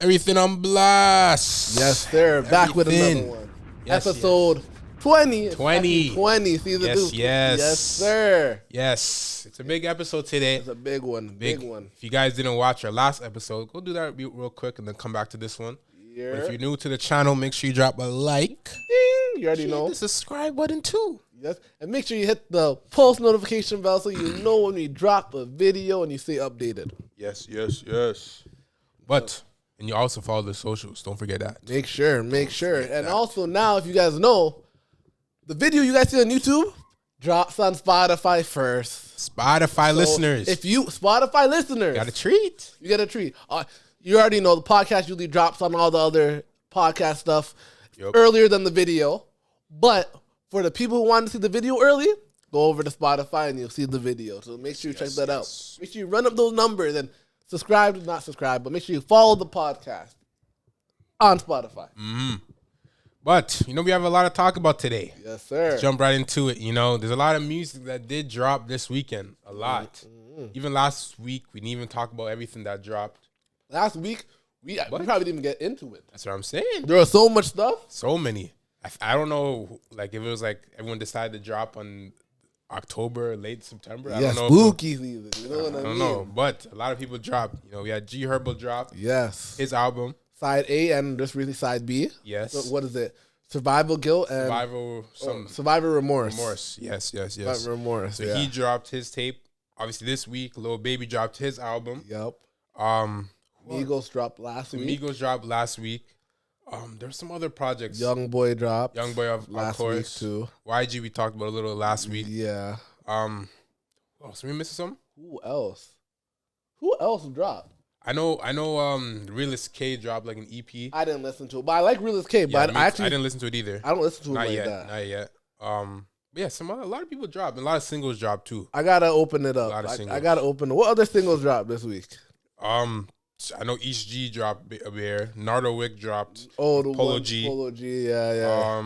Everything on blast. Yes, sir. Back with another one. Yes, Episode 20. 20. 20. Season 2. Yes. Yes, sir. Yes. It's a big episode today. It's a big one. Big one. If you guys didn't watch our last episode, go do that real quick and then come back to this one. Yeah. But if you're new to the channel, make sure you drop a like. Ding. You already know. Hit the subscribe button too. Yes. And make sure you hit the post notification bell so you know when we drop a video and you stay updated. Yes. But, and you also follow the socials. Don't forget that. Make sure. And also now, if you guys know, the video you guys see on YouTube drops on Spotify first. Spotify listeners. If you, Spotify listeners. Got a treat. You get a treat. You already know the podcast usually drops on all the other podcast stuff earlier than the video. But for the people who want to see the video early, go over to Spotify and you'll see the video. So make sure you check that out. Make sure you run up those numbers and not subscribe, but make sure you follow the podcast on Spotify. Mm-hmm. But, we have a lot to talk about today. Yes, sir. Let's jump right into it. There's a lot of music that did drop this weekend. A lot. Mm-hmm. Even last week, we didn't even talk about everything that dropped. Last week, we probably didn't even get into it. That's what I'm saying. There was so much stuff. So many. I don't know, if it was everyone decided to drop on October, late September. I don't know. Spooky season. You know what I mean? I don't know. But a lot of people dropped. We had G Herbo drop. Yes. His album. Side A and just really side B. Yes. So what is it? Survival Guilt and Survivor Remorse. Yes. Survivor Remorse. So he dropped his tape. Obviously this week, Lil Baby dropped his album. Yep. Migos dropped last week. There's some other projects. Young Boy dropped. Young Boy of last course. week too. YG we talked about a little last week. Yeah. So we missing something? Who else dropped? I know Realist K dropped an EP. I didn't listen to it, but I like Realist K, but I didn't listen to it either. I don't listen to it that. Not yet. Yeah, a lot of people dropped, and a lot of singles dropped too. I gotta open it up. I gotta open it. What other singles dropped this week? I know East G dropped a bear. Nardo Wick dropped. Oh, the Polo G. Polo G, yeah.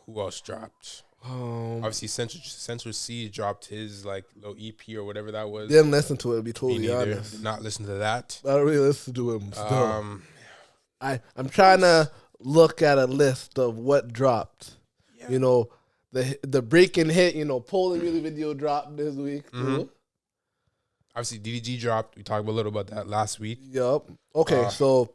Who else dropped? Obviously, Central C dropped his little EP or whatever that was. Didn't listen to it, to be totally honest. Did not listen to that. I don't really listen to him still. I'm trying to look at a list of what dropped. Yeah. The breaking hit, Polo Really video dropped this week too. Mm-hmm. Obviously, DDG dropped. We talked a little about that last week. Yup. Okay, so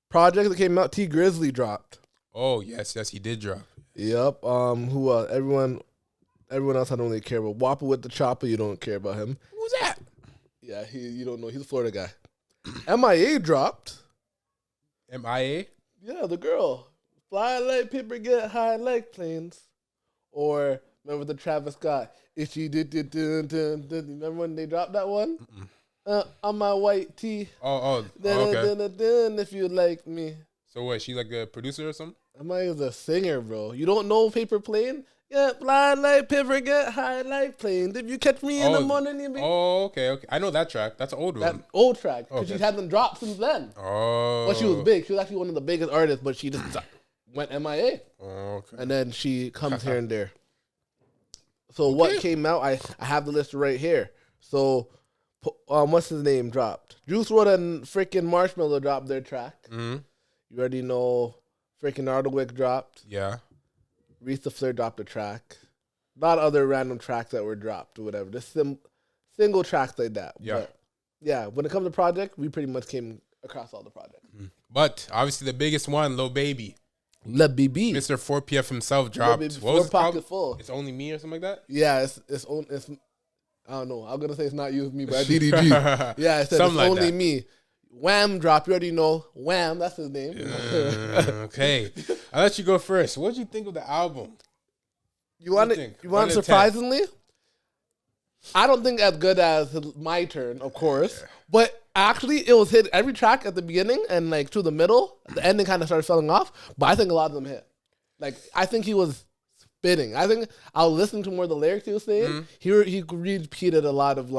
project that came out, T Grizzly dropped. Oh, yes, he did drop. Yep. Who else? Everyone else I don't really care about. Whopper with the Chopper, you don't care about him. Who's that? Yeah, you don't know. He's a Florida guy. MIA dropped. MIA? Yeah, the girl. Fly like paper, get high like planes. Or remember the Travis Scott? Remember when they dropped that one? On my white tee. Okay. If you like me. So what? She a producer or something? MIA is a singer, bro. You don't know Paper Plane? Yeah, fly like paper, get high like planes. If you catch me in the morning, you be. Oh, okay. I know that track. That's an old one. That old track. Because she hasn't dropped since then. Oh. But she was big. She was actually one of the biggest artists, but she just went MIA. Oh, okay. And then she comes here and there. So what came out? I have the list right here. So, what's his name dropped? Juice WRLD and freaking Marshmello dropped their track. Mm-hmm. You already know. Freaking Ardowick dropped. Yeah. Risa Flair dropped a track. Not other random tracks that were dropped or whatever. Just single tracks like that. Yeah. But yeah, when it comes to project, we pretty much came across all the projects. Mm-hmm. But obviously the biggest one, Lil Baby. Lil Baby. Mr. 4PF himself dropped. Baby, what was it called? Full. It's Only Me or something like that? Yeah, it's I don't know. I'm going to say it's not You, It's Me by DDG. Yeah, it said it's Only Me. Wham drop, you already know. Wham, that's his name. Okay. I'll let you go first. What did you think of the album? You want it surprisingly? I don't think as good as My Turn, of course. Yeah. But actually, it was hit every track at the beginning and to the middle. The ending kind of started falling off. But I think a lot of them hit. I think he was spitting. I think I was listening to more of the lyrics he was saying. Mm-hmm. He repeated a lot of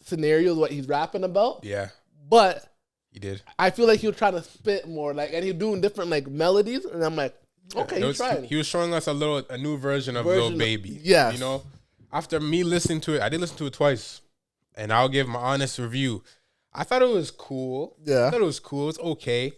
scenarios, what he's rapping about. Yeah. But he did. I feel like he was trying to spit more, and he was doing different melodies, and I'm like, okay, he's trying. He was showing us a new version of Lil Baby. Yeah. After me listening to it, I did listen to it twice, and I'll give my honest review. I thought it was cool. Yeah. I thought it was cool. It's okay.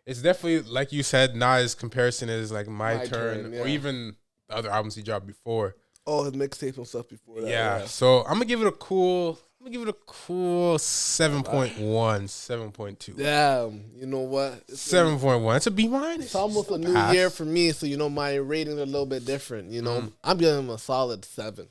It's definitely, like you said, not as comparison as like My Turn or even the other albums he dropped before. Oh, his mixtapes and stuff before that. Yeah. So I'm gonna give it a cool 7.1, 7.2. Damn. You know what? 7.1. It's a B-. It's almost a new year for me, so my ratings are a little bit different. I'm giving him a solid 7.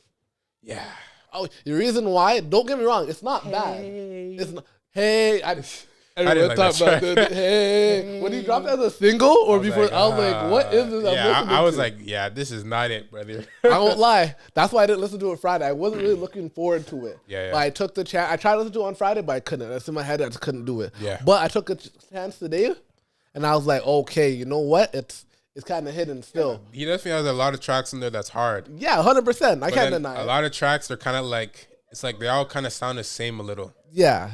Yeah. Oh, the reason why? Don't get me wrong. It's not bad. It's not. Hey, I didn't talk about that. Hey, when he dropped as a single or before, I was like, what is this? I was like, this is not it, brother. I won't lie. That's why I didn't listen to it Friday. I wasn't really looking forward to it. Yeah. But I took the chance. I tried to listen to it on Friday, but I couldn't. That's in my head. I just couldn't do it. Yeah. But I took a chance today, and I was like, okay, you know what? It's kind of hidden still. He definitely has a lot of tracks in there that's hard. Yeah, 100%. I can't deny it. A lot of tracks are kind of like, it's like they all kind of sound the same a little. Yeah.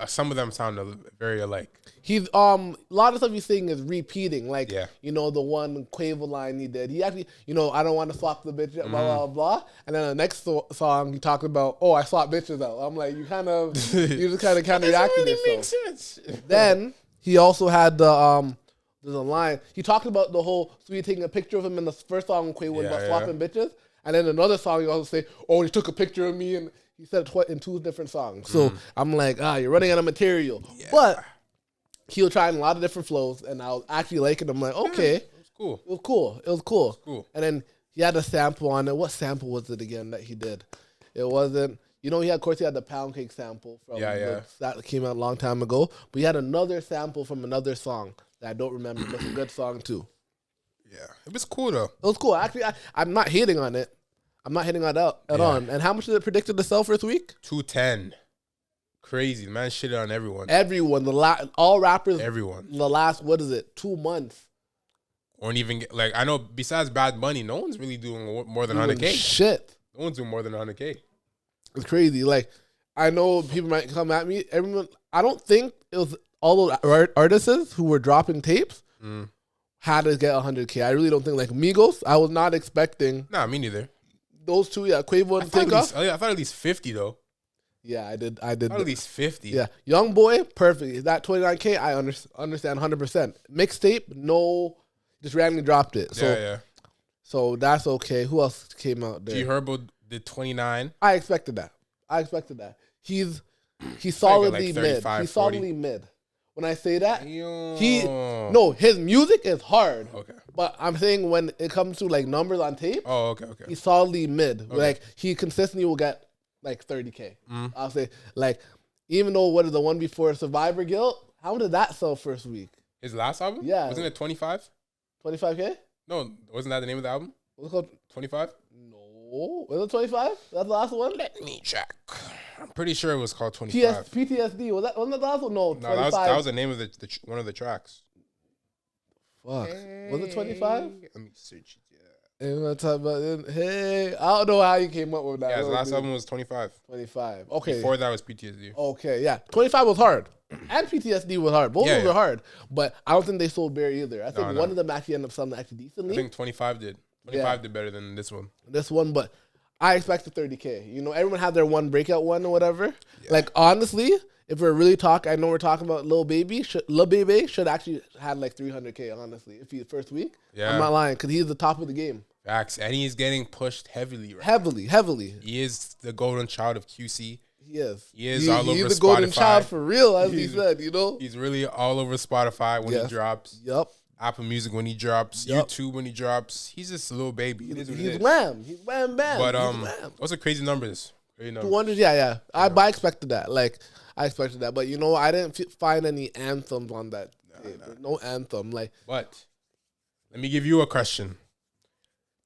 Some of them sound very alike. He's a lot of stuff he's saying is repeating, like the one Quavo line he did. He actually, I don't want to swap the bitch, blah blah blah. And then the next song he talked about, I swap bitches out. I'm like, you just kind of reacted yourself. Makes sense. Then he also had there's a line he talked about the whole taking a picture of him in the first song Quavo about swapping bitches, and then another song he also say, he took a picture of me, and he said it in 2 different songs. So I'm like, you're running out of material, but he was trying a lot of different flows, and I was actually liking them. I'm like, okay. It was cool. And then he had a sample on it. What sample was it again that he did? It wasn't, he had the pound cake sample from that came out a long time ago. But he had another sample from another song that I don't remember, but it's a good song too. Yeah. It was cool though. It was cool. Actually, I'm not hating on it. I'm not hating on it at all. And how much is it predicted to sell for this week? 210. Crazy. The man shitted on everyone. All rappers. Everyone. The last, 2 months. Or even, I know besides Bad Bunny, no one's really doing more than 100K. Shit. No one's doing more than 100K. It's crazy. I know people might come at me. I don't think it was all those artists who were dropping tapes had to get 100K. I really don't think, Migos, I was not expecting. Nah, me neither. Those two, Quavo and Takeoff. I thought at least 50 though. Yeah, I did. At least 50. Yeah, Young Boy, perfect. That 29K, I understand 100%. Mixtape, no, just randomly dropped it. So, so that's okay. Who else came out there? G Herbo did 29. I expected that. He's solidly mid. He's solidly mid. When I say that, his music is hard. Okay. But I'm saying when it comes to numbers on tape, okay. He's solidly mid. Okay. He consistently will get 30K. I'll say even though what is the one before Survivor Guilt? How did that sell first week? His last album? Yeah. Wasn't it 25? 25K? No, wasn't that the name of the album? What's it called? 25? No. Was it 25? That's the last one? Let me check. I'm pretty sure it was called 25. PTSD. Wasn't that the last one? No, 25. That was the name of the one of the tracks. Fuck. Was it 25? Let me search it. And we're talking about I don't know how you came up with that. Yeah, his last album was 25. 25. Okay. Before that was PTSD. Okay, yeah. 25 was hard. And PTSD was hard. Both of them were hard. But I don't think they sold bare either. I think one of them actually ended up selling actually decently. I think 25 did. 25 did better than this one. But I expected 30K. Everyone had their one breakout one or whatever. Yeah. Honestly, if we're really talking, I know we're talking about Lil Baby. Lil Baby should actually had 300K, honestly, if he's first week. Yeah. I'm not lying, because he's the top of the game. Facts. And he's getting pushed heavily right Heavily. He is the golden child of QC. He is. He's all over Spotify. He's the golden child for real, as he said, He's really all over Spotify when he drops. Yep. Apple Music when he drops. Yep. YouTube when he drops. He's just a little baby. He's wham. He's wham bam. But what's the crazy numbers? 200, yeah. I expected that. I expected that. But I didn't find any anthems on that. No anthem. But let me give you a question.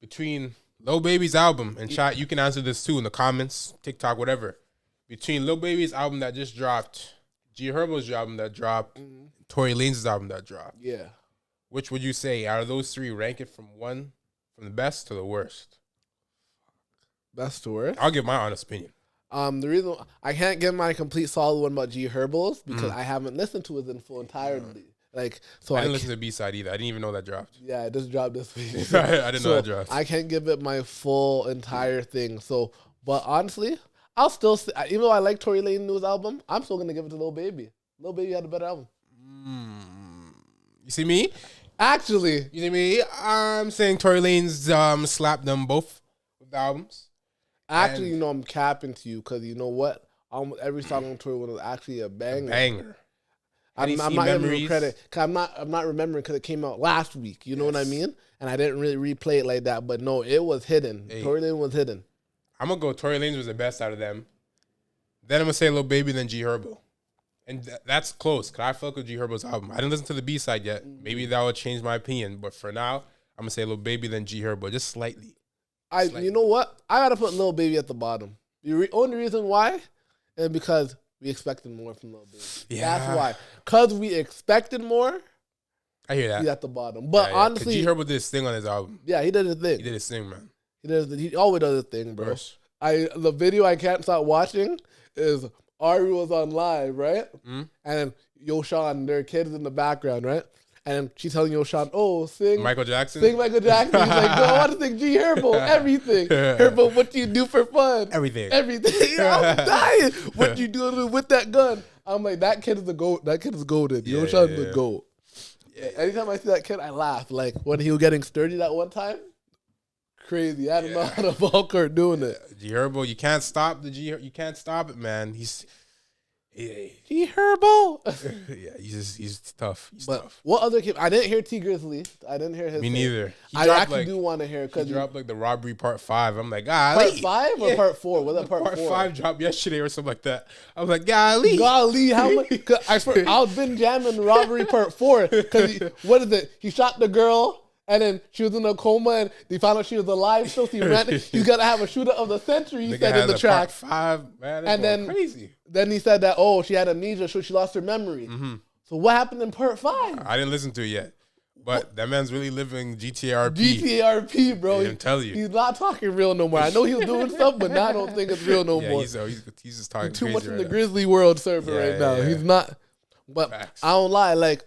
Between Lil Baby's album, and chat, you can answer this too in the comments, TikTok, whatever. Between Lil Baby's album that just dropped, G Herbo's album that dropped, Tory Lanez's album that dropped. Yeah. Which would you say out of those three, rank it from the best to the worst? Best to worst? I'll give my honest opinion. The reason I can't give my complete solid one about G Herbo's because I haven't listened to it in full entirety. I didn't listen to the B-side either. I didn't even know that dropped. Yeah, it just dropped this week. I didn't know that dropped. I can't give it my full entire thing. But honestly, I'll still say, even though I like Tory Lane's newest album, I'm still gonna give it to Lil Baby. Lil Baby had a better album. You see me? Actually, You see me? I'm saying Tory Lanez slapped them both with the albums. Actually, I'm capping to you because you know what? Almost every song on Tory was actually a banger. I'm not giving him credit. Cause I'm not remembering because it came out last week. You know what I mean? And I didn't really replay it like that. But no, it was hidden. Hey, Tory Lanez was hidden. I'm gonna go. Tory Lanez was the best out of them. Then I'm gonna say Lil Baby, then G Herbo, and that's close. Cause I fuck with G Herbo's album. I didn't listen to the B side yet. Maybe that would change my opinion. But for now, I'm gonna say Lil Baby, then G Herbo, just slightly. You know what? I gotta put Lil Baby at the bottom. The only reason why is because we expected more from Lil Baby. Yeah. That's why. Because we expected more. I hear that. He's at the bottom. But honestly, G Herbo did his thing on his album. Yeah, he did his thing. He did his thing, man. He always does his thing, bro. The video I can't stop watching is Ari was on live, right? And Yoshan, their kids in the background, right? And she's telling Yoshan, "Oh, sing Michael Jackson." Sing Michael Jackson. He's like, "No, I want to sing G Herbo, everything. Herbo, what do you do for fun? Everything. I'm dying. What you do with that gun?" I'm like, that kid is the goat. That kid is goated. Yoshan's the goat. Yeah. Anytime I see that kid, I laugh. Like when he was getting sturdy that one time. Crazy. I don't know how the ball court doing it. G Herbo, you can't stop you can't stop it, man. G Herbo. Yeah, he's tough. He's tough. What other kid? I didn't hear T Grizzly. I didn't hear his. Me neither. I actually do want to hear because he dropped like the robbery part 5. I'm like, golly. Part 5 or part 4? Was that part 4? Part 5 dropped yesterday or something like that. I was like, golly. How much? I swear, I've been jamming robbery part 4 because what is it? He shot the girl. And then she was in a coma, and they found out she was alive. So he ran. He's got to have a shooter of the century. He said in the track. Part 5, man. And then crazy. Then he said that she had amnesia, so she lost her memory. So what happened in part 5? I didn't listen to it yet, but that man's really living GTRP. GTRP, bro. I'm telling you, he's not talking real no more. I know he's doing stuff, but now I don't think it's real no more. He's just talking too much in the now. Grizzly world server right now. Yeah. He's not. But facts. I don't lie. Like,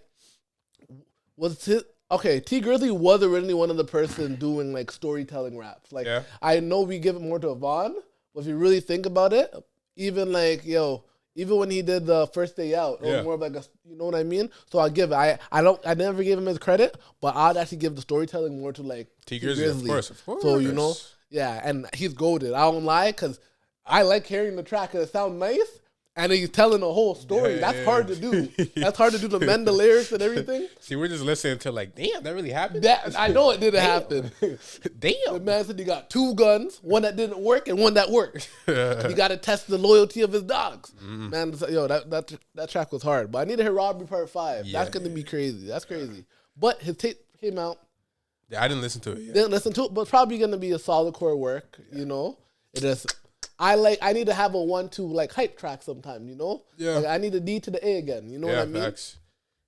Okay, T Grizzly was originally one of the person doing like storytelling raps. Like I know we give it more to Avon, but if you really think about it, even like even when he did the First Day Out, it was more of like you know what I mean? So I give it. I never gave him his credit, but I'd actually give the storytelling more to like T Grizzly. Of course. So and he's goated. I don't lie because I like hearing the track because it sounds nice. And he's telling a whole story. That's hard to do. That's hard to do, to mend the lyrics and everything. See, we're just listening to like, damn, that really happened? I know it didn't happen. Damn. The man said he got 2 guns, one that didn't work and one that worked. He got to test the loyalty of his dogs. Man, that track was hard. But I need to hear Robbery Part 5. That's going to be crazy. That's crazy. But his tape came out. Yeah, I didn't listen to it yet. Didn't listen to it, but it's probably going to be a solid core work, you know? It is... I need to have a 1-2 like hype track sometime, you know? Yeah. Like I need a D to the A again. You know what I mean? Facts.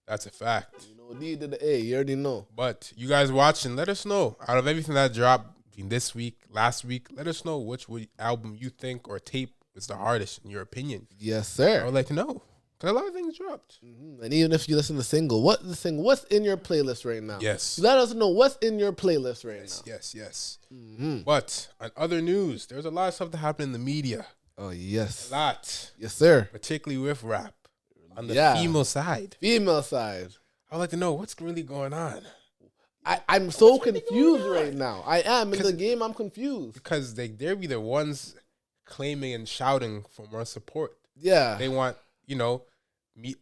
That's a fact. You know, D to the A, you already know. But you guys watching, let us know. Out of everything that dropped between this week, last week, let us know which album you think or tape is the hardest in your opinion. Yes, sir. I would like to know. Because a lot of things dropped. And even if you listen to single, what's in your playlist right now? Yes. Let us know what's in your playlist right now. Yes. But on other news, there's a lot of stuff that happened in the media. Oh, yes. A lot. Yes, sir. Particularly with rap. On the female side. I'd like to know what's really going on. I'm so confused right now. I am. In the game, I'm confused. Because they're be the ones claiming and shouting for more support. Yeah. They want... media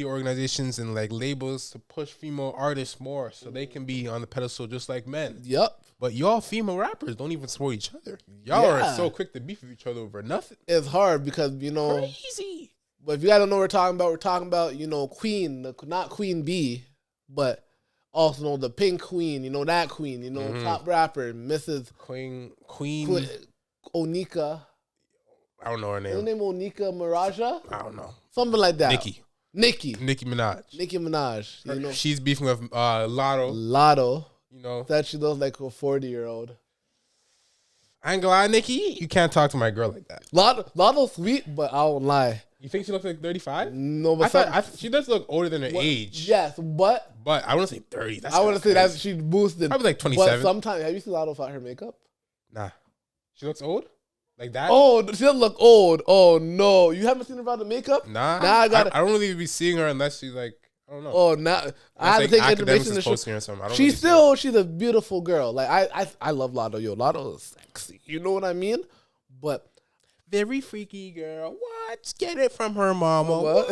organizations and like labels to push female artists more so they can be on the pedestal just like men. Yep. But y'all female rappers don't even support each other. Y'all are so quick to beef with each other over nothing. It's hard because, crazy. But if you guys don't know what we're talking about, Queen, not Queen B, but also the Pink Queen, that Queen, top rapper, Mrs. Queen Onika. I don't know her name. Her name Onika Maraja? I don't know. Something like that. Nicki Minaj. She's beefing with Lotto. That she looks like a 40-year-old. I ain't gonna lie, Nicki. You can't talk to my girl like that. Lotto's sweet, but I won't lie. You think she looks like 35? No, but she does look older than her age. Yes, but I want to say 30. I want to say that she's boosted. Probably like 27. But sometimes, have you seen Lotto without her makeup? Nah. She looks old? Like that? Oh, she doesn't look old. Oh no, you haven't seen her without the makeup? Nah, I don't really be seeing her unless she's like, I don't know. Oh, now I have to take information. Posting or something. I don't she's a beautiful girl. Like I love Lotto. Yo, Lotto is sexy. You know what I mean? But very freaky girl. What? Get it from her mama. What?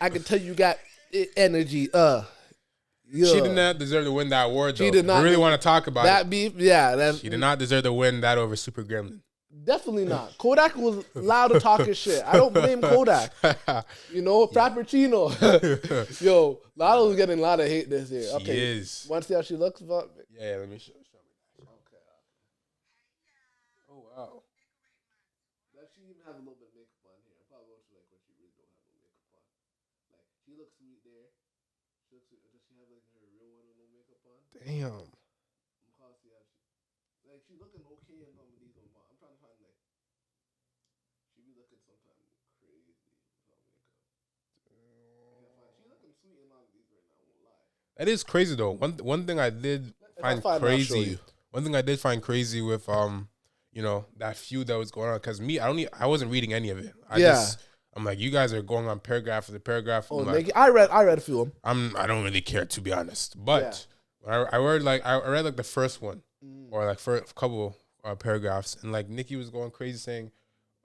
I can tell you got energy. Yeah. She did not deserve to win that award, though. She did not. I really want to talk about that beef. Yeah, she did not deserve to win that over Super Gremlin. Definitely not. Kodak was loud to talking shit. I don't blame Kodak. You know, Frappuccino. Yo, Lotto was getting a lot of hate this year. She is. Want to see how she looks? Yeah, let me show me. Okay. Oh, wow. Does she even have a little bit of makeup on here? I probably won't like when she really don't have no makeup on. Like, she looks sweet there. Does she have like her real one with no makeup on? Damn. Like, she looking okay in some of these ones. I'm trying to find, like, she be looking sometimes crazy without makeup. She looking sweet in a lot of these right now, I won't lie. That is crazy, though. One thing I did find crazy. One thing I did find crazy with, you know, that feud that was going on. Because I wasn't reading any of it. I'm like, you guys are going on paragraph after paragraph. Oh, like, I read a few of them. I don't really care, to be honest. But I read like the first one. Or like for a couple paragraphs, and like Nikki was going crazy saying,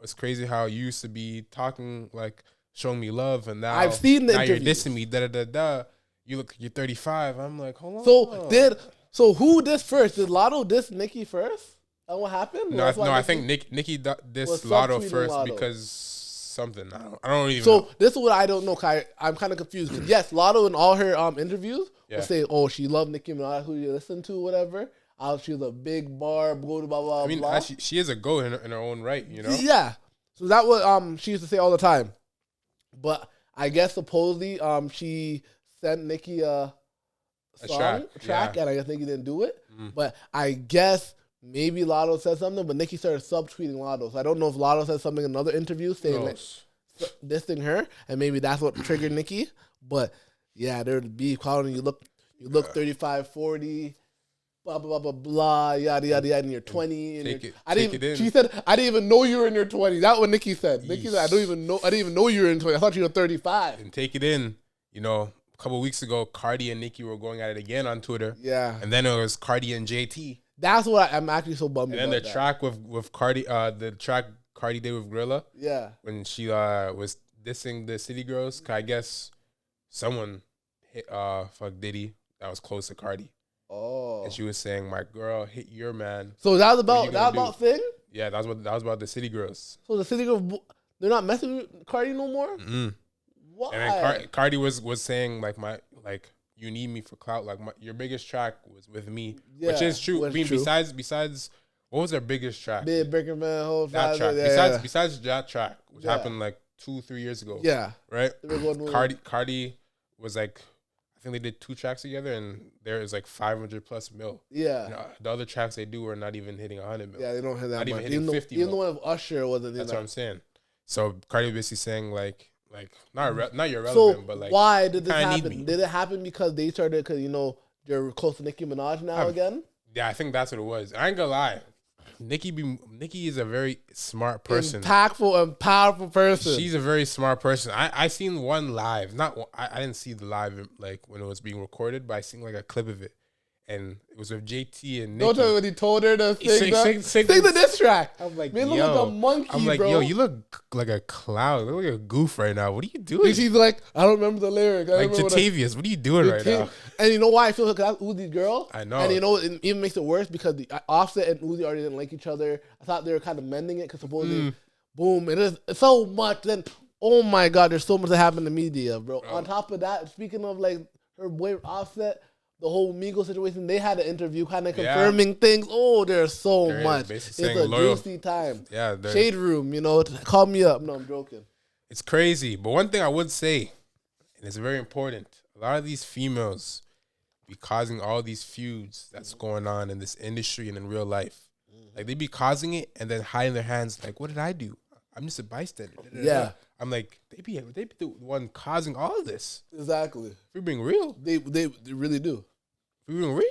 "It's crazy how you used to be talking like showing me love, and now I've seen the now interviews. You're dissing me. Da da da da. You look like you're 35." I'm like, hold on. So who dissed first? Did Lotto diss Nikki first? That what happened? No, I think Nikki dissed Lotto first because something. I don't even. So know. This is what I don't know. I'm kind of confused. Yes, Lotto in all her interviews will say, "Oh, she loved Nicki Minaj, who you listen to, whatever." She was a big barb, blah blah blah. I mean, blah. she is a goat in her own right, you know. Yeah. So that was she used to say all the time. But I guess supposedly she sent Nikki a track, and I guess Nikki didn't do it. But I guess maybe Lotto said something, but Nikki started subtweeting Lotto. So I don't know if Lotto said something in another interview saying like dissing her, and maybe that's what triggered Nikki. But yeah, there'd be calling you look 35, 40. Blah blah blah blah blah yada yada yada. And you're 20. And she said, "I didn't even know you were in your 20s." That's what Nikki said. Nikki said, "I didn't even know you were in 20. I thought you were 35." And take it in. You know, a couple of weeks ago, Cardi and Nikki were going at it again on Twitter. Yeah. And then it was Cardi and JT. That's what I'm actually so bummed about. And then the track with Cardi, the track Cardi did with Gorilla. Yeah. When she was dissing the City Girls, I guess someone hit fuck Diddy that was close to Cardi. Oh. And she was saying, "My girl hit your man." So that was about thing? Yeah, that was about the City Girls. So the City Girls, they're not messing with Cardi no more? Mm-hmm. Why? And then Cardi was saying like you need me for clout. Like your biggest track was with me, which is true. I mean, besides what was their biggest track? Big Breaker Man, whole that track. Besides that track, which happened like 2-3 years ago. Yeah. Right. Cardi was like, I think they did 2 tracks together, and there is like 500+ mil. Yeah. You know, the other tracks they do are not even hitting 100 mil. Yeah, they don't hit that not much. Even hitting 50 mil. Even the one of Usher wasn't. That's what I'm saying. So Cardi basically saying like not you're relevant, but like why did this happen? Did it happen because they started because they're close to Nicki Minaj now again? Yeah, I think that's what it was. I ain't gonna lie. Nikki is a very smart person, impactful and powerful person. She's a very smart person. I seen one live, I didn't see the live like when it was being recorded, but I seen like a clip of it, and it was with JT and Nikki. Don't tell me when he told her to sing the diss track. I'm like, man, look like a monkey. I'm like, bro. Yo, you look like a clown. You look like a goof right now. What are you doing? And she's like, I don't remember the lyric. Like Jatavius, what are you doing right now? And you know why I feel like that's Uzi's girl? I know. And it even makes it worse because the Offset and Uzi already didn't like each other. I thought they were kind of mending it because supposedly, boom, it is so much. Then, oh my God, there's so much that happened in the media, bro. On top of that, speaking of like her boy Offset, the whole Migos situation, they had an interview kind of confirming things. Oh, there's so much. It's a juicy time. Yeah. Shade room, call me up. No, I'm joking. It's crazy. But one thing I would say, and it's very important, a lot of these females be causing all these feuds that's going on in this industry and in real life. Like, they be causing it and then hiding their hands like, what did I do? I'm just a bystander. Yeah. I'm like, they be the one causing all of this. Exactly. If we're being real. They really do. If we're being real.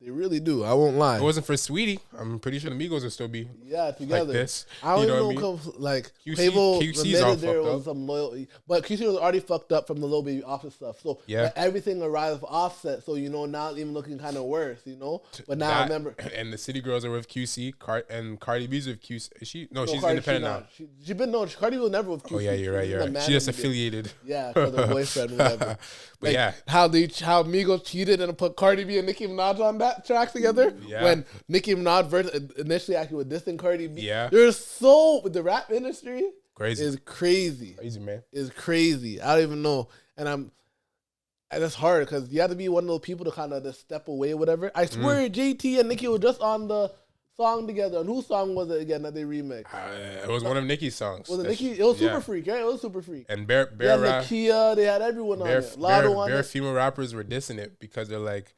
They really do. I won't lie. If it wasn't for Sweetie, I'm pretty sure the Migos would still be together. Like this. I don't know like Quavo admitted there was some loyalty, but QC was already fucked up from the Lil Baby Offset stuff. So everything arrived with Offset. So now it's even looking kind of worse. But now I remember. And the City Girls are with QC, and Cardi B's with QC. Is she? No, she's independent now. Cardi B was never with QC. Oh yeah, you're right. She just affiliated. Yeah, for the boyfriend, whatever. But how Migos cheated and put Cardi B and Nicki Minaj on that track together. Yeah. When Nicki Minaj initially actually with dissing Cardi B. Yeah. The rap industry is crazy. Crazy, man. It's crazy. I don't even know. And it's hard because you have to be one of those people to kind of just step away, whatever. I swear JT and Nicki were just on the song together. And whose song was it again that they remixed? It was one of Nicki's songs. Was it Nicki? It was Super Freak, right? It was Super Freak. And Bear they had Nakia, they had everyone on it. Lotto on it. Bare female rappers were dissing it because they're like,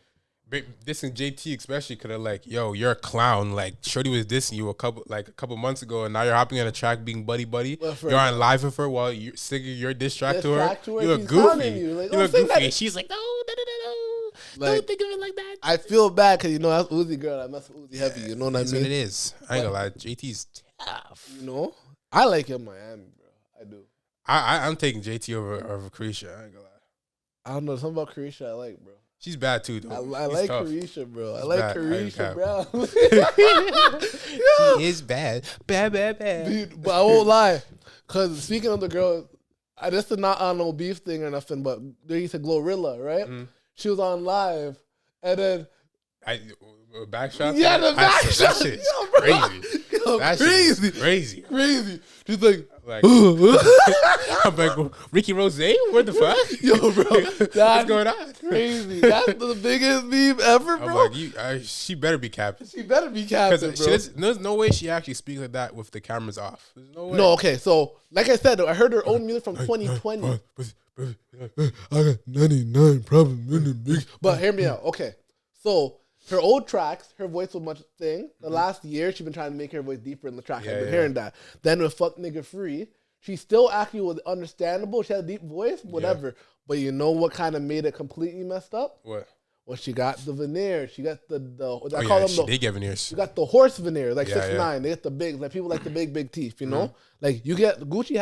dissing JT especially because they're like, yo, you're a clown. Like, Shorty was dissing you a couple months ago, and now you're hopping on a track being buddy. You're on live with her while you're singing your diss track to her. You look goofy. You look goofy. And she's like, no. Don't think of it like that. I feel bad because that's Uzi girl. I mess with Uzi heavy. You know what I mean? It is. I ain't gonna lie. JT's tough. I like him Miami, bro. I do. I'm taking JT over Carisha. I ain't gonna lie. I don't know. Something about Carisha I like, bro. She's bad too, though. I like Carisha, bro. I like Carisha, bro. She is bad. Bad. Dude, but I won't lie. Because speaking of the girl, this is not on no beef thing or nothing, but there used to Glorilla, right? Mm. She was on live, and then... Backshot? Yeah, the backshot. That shit is crazy. That shit is crazy. Crazy. She's like I'm like, Ricky Rose? What the fuck? Yo, bro. What's going on? Crazy. That's the biggest meme ever, bro. I'm like, she better be capping. She better be capping, bro. There's no way she actually speaks like that with the cameras off. There's no way. No, okay. So, like I said, I heard her own music from 2020. I got 99 problems in the mix. But hear me out. Okay. So, her old tracks, her voice was much thing. The last year, she's been trying to make her voice deeper in the track. I've been hearing that. Then with Fuck Nigga Free, she still actually was understandable. She had a deep voice, whatever. Yeah. But you know what kind of made it completely messed up? What? Well, she got the veneers. She got the she did get veneers. She got the horse veneers, like 6'9". They get the big, like people like the big teeth, you know? Like you get, Gucci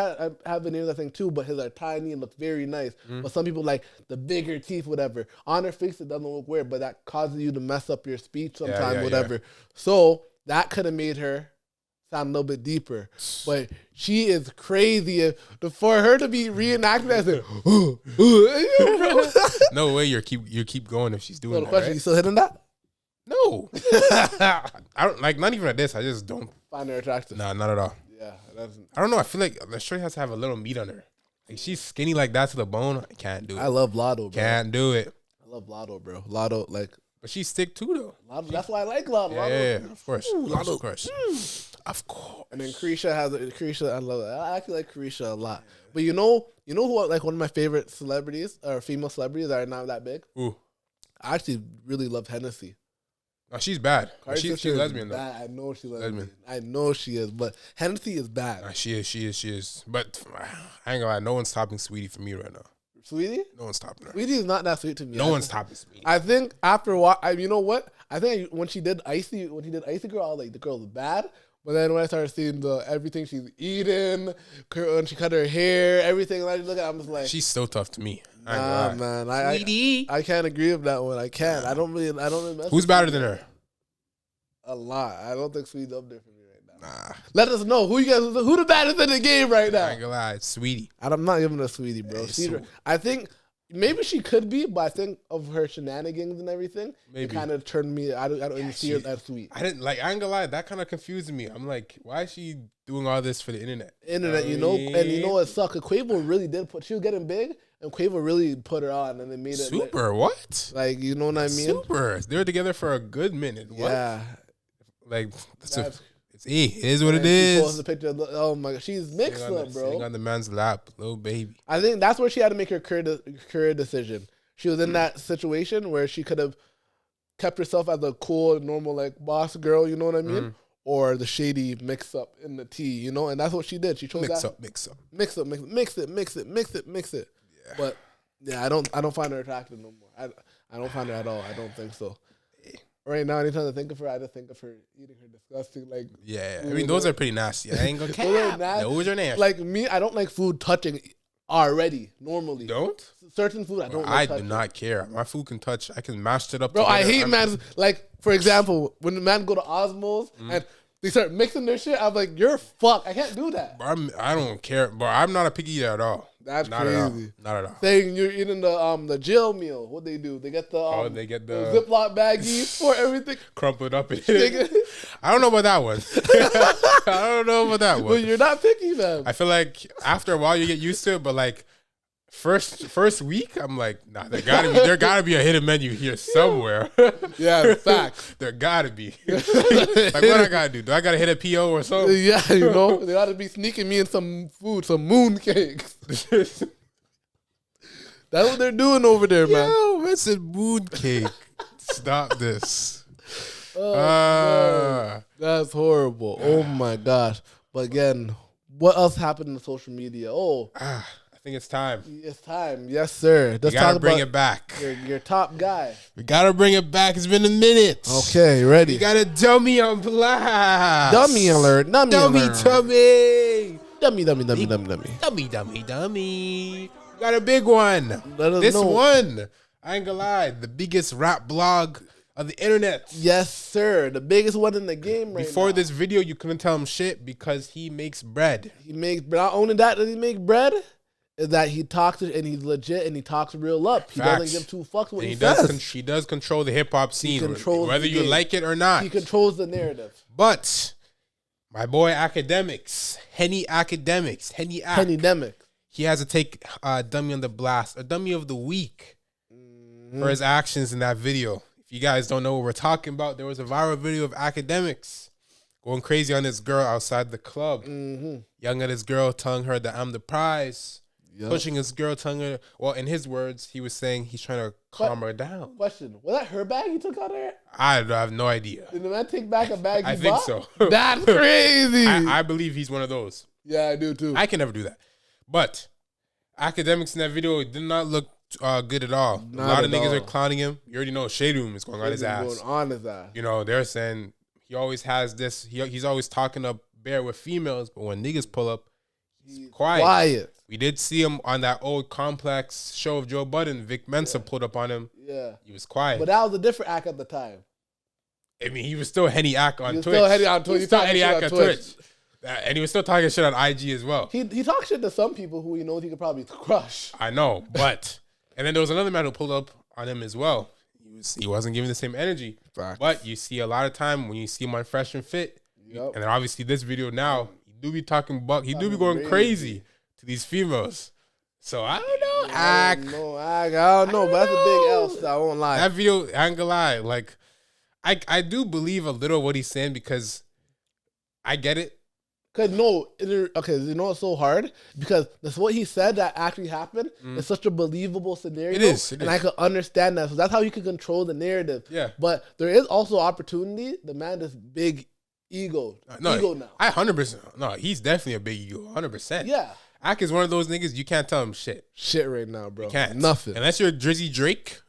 have veneers, I think, too, but his are tiny and look very nice. But some people like the bigger teeth, whatever. On her face, it doesn't look weird, but that causes you to mess up your speech sometimes, whatever. So that could have made her sound a little bit deeper. But she is crazy. For her to be reenacting that, no way you keep going if she's doing that. Question, right? You still hitting that? No. I don't like, not even at this. I just don't find her attractive. Nah, not at all. Yeah. I don't know. I feel like the straight has to have a little meat on her. Like she's skinny like that to the bone. I can't do it. I love Lotto, bro. Can't do it. I love Lotto, bro. Lotto, like. But she's thick too, though. Lotto, that's why I like Lotto. Yeah, of course. Lotto. Of course. Of course. And then Carisha I love it. I actually like Carisha a lot. But you know who, like, one of my favorite celebrities or female celebrities that are not that big? Ooh. I actually really love Hennessy. Oh, she's bad. She's lesbian, though. I know she's lesbian. I know she is, but Hennessy is bad. Nah, she is. But I ain't gonna lie, no one's topping Sweetie for me right now. Sweetie? No one's topping her. Sweetie is not that sweet to me. No one's topping Sweetie. I think after a while, you know what? I think when she did Icy Girl, I was like, the girl was bad. But then when I started seeing everything she's eating, when she cut her hair, everything, and I look at, I'm just like, she's still tough to me. Nah, man, I can't agree with that one. I can't. I don't really mess. Who's better than her? A lot. I don't think Sweetie's up there for me right now. Nah. Let us know who the baddest in the game right now. I ain't gonna lie, it's Sweetie. I'm not giving her Sweetie, bro. I think maybe she could be, but I think of her shenanigans and everything, it kind of turned me. I don't even see her that sweet. I ain't gonna lie, that kind of confused me. I'm like, why is she doing all this for the internet? You know, and you know what sucked? Quavo really did she was getting big, and Quavo really put her on, and it made it super. What? Like, you know what I mean? Super. They were together for a good minute. What? Yeah. Like it is what it is. She posted a picture oh my god, she's mixed up, bro. Sitting on the man's lap, little baby. I think that's where she had to make her career decision. She was in that situation where she could have kept herself as a cool, normal, like, boss girl, you know what I mean? Or the shady mix up in the tea, you know? And that's what she did. She chose mix it. Mix it. Yeah. But yeah, I don't find her attractive no more. I don't find her at all. I don't think so. Right now, anytime I think of her, I just think of her eating her disgusting Yeah, I mean those are pretty nasty. I ain't gonna care. Those are nasty. Like me, I don't like food touching already. Normally, don't certain food I don't. I do not care. My food can touch. I can mash it up. Bro, together. I hate man. Like for example, when the man go to Osmos and they start mixing their shit, I'm like, you're fucked. I can't do that. Bro, I don't care, bro. I'm not a picky eater at all. That's not crazy. Not at all. Saying you're eating the jail meal. What they do? They get the the Ziploc baggies for everything. Crumpled up in it. I don't know about that one. I don't know about that one. But you're not picky, man. I feel like after a while you get used to it, but like first week, I'm like, nah, there gotta be a hidden menu here somewhere. Yeah, facts. There gotta be. Like what I gotta do? Do I gotta hit a PO or something? Yeah, you know, they gotta be sneaking me in some food, some moon cakes. That's what they're doing over there, man. Yo, it's a moon cake. Stop this. That's horrible. Oh my gosh. But again, what else happened in social media? I think it's time. It's time. Yes, sir. We gotta bring it back. Your top guy. We gotta bring it back. It's been a minute. Okay, ready. We got a dummy on blast. Dummy alert. Dummy alert. Dummy. Dummy. We got a big one. This know. one, I ain't gonna lie, the biggest rap blog of the internet. Yes, sir. The biggest one in the game right Before now. this video, you couldn't tell him shit because he makes bread. He makes, not only that, does he make bread? Is that he talks and he's legit and he talks real up. He doesn't give two fucks what he says. He does control the hip hop scene, whether you like it or not. He controls the narrative. But my boy Akademiks, Henny Akademiks, he has to take dummy on the blast, a dummy of the week for his actions in that video. If you guys don't know what we're talking about, there was a viral video of Akademiks going crazy on this girl outside the club, yelling at this girl, telling her that I'm the prize. Yep. Pushing his girl, telling her, well, in his words, he was saying he's trying to calm her down. Question, was that her bag he took out of there? I have no idea. Did the man take back a bag I think so. That's crazy. I believe he's one of those. Yeah, I do too. I can never do that. But Akademiks in that video did not look good at all. A lot of niggas are clowning him. You already know Shade Room is going on his ass. You know, they're saying he always has this, he's always talking up bare with females, but when niggas pull up, he's quiet. We did see him on that old Complex show of Joe Budden. Vic Mensa pulled up on him. Yeah. He was quiet. But that was a different act at the time. I mean, he was still Henny Ack on Twitch. Still Henny on Twitch. He was still Henny Ack on Twitch. And he was still talking shit on IG as well. He talks shit to some people who he knows he could probably crush. I know, but... And then there was another man who pulled up on him as well. He wasn't giving the same energy. Facts. But you see a lot of time when you see him on Fresh and Fit. Yep. And then obviously this video now, he do be talking buck. He do be going crazy to these females. So I don't know. I don't know, but that's a big L, so I won't lie. That video, I ain't gonna lie. Like, I do believe a little what he's saying because I get it. You know it's so hard? Because that's what he said that actually happened. It's such a believable scenario. It is. And I could understand that. So that's how you can control the narrative. Yeah. But there is also opportunity. The man is big ego. Ego now. 100%. No, he's definitely a big ego. 100%. Yeah. Ak is one of those niggas, you can't tell him shit. Shit right now, bro. You can't. Nothing. Unless you're Drizzy Drake,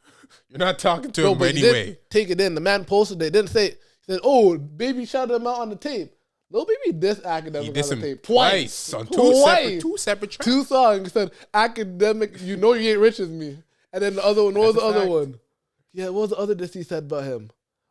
you're not talking to him anyway. Take it in. The man posted it. Didn't say, he said, oh, baby shouted him out on the tape. Lil Baby dissed Akademiks on the tape. Twice. On two separate tracks. 2 songs. He said, Akademiks, you know you ain't rich as me. And then the other one, what was the other one? Yeah, what was the other diss he said about him?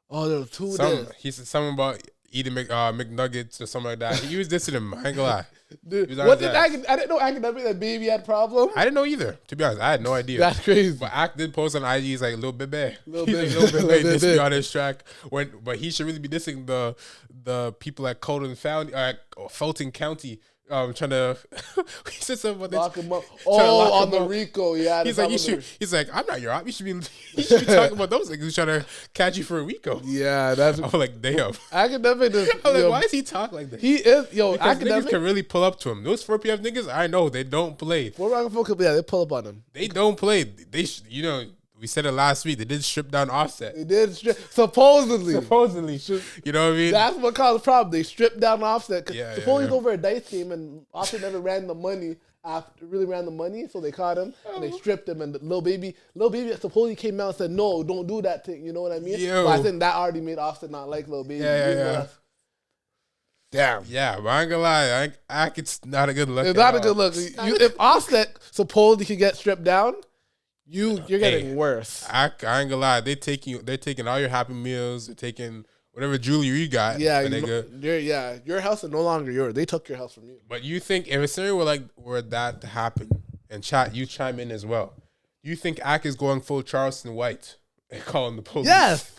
Oh, there were two diss. He said something about eating McNuggets or something like that. He was dissing him. I ain't gonna lie. Dude, I didn't know Akademiks that Baby had problem. I didn't know either. To be honest, I had no idea. That's crazy. But Ak did post on IG. He's like Lil Bebe. Lil Bebe dissed me on his track. But he should really be dissing the people at Fulton County. Trying to. He said something about lock him up. Oh, on the RICO, yeah. He's like, I'm not your op. You should be talking about those niggas who's trying to catch you for a RICO. Yeah, that's. I'm like, damn. Akademiks. I'm like, why is he talking like this? He is, because niggas can really pull up to him. Those 4PF niggas, I know they don't play. They pull up on him. They don't play. We said it last week. They did strip down Offset. They did supposedly. You know what I mean? That's what caused the problem. They stripped down Offset. Supposedly over a dice game and Offset never ran the money after really ran the money, so they caught him and they stripped him. And the little baby supposedly came out and said, "No, don't do that thing." You know what I mean? But I think that already made Offset not like Lil Baby. Yeah. Damn. Yeah, but I ain't gonna lie, it's not a good look. It's not a good look. If Offset supposedly could get stripped down, you're getting worse. I ain't gonna lie, they're taking all your Happy Meals, they're taking whatever jewelry you got. Yeah, your house is no longer yours. They took your house from you. But you think if a scenario were that to happen, and chat, you chime in as well. You think Ak is going full Charleston White and calling the police? Yes.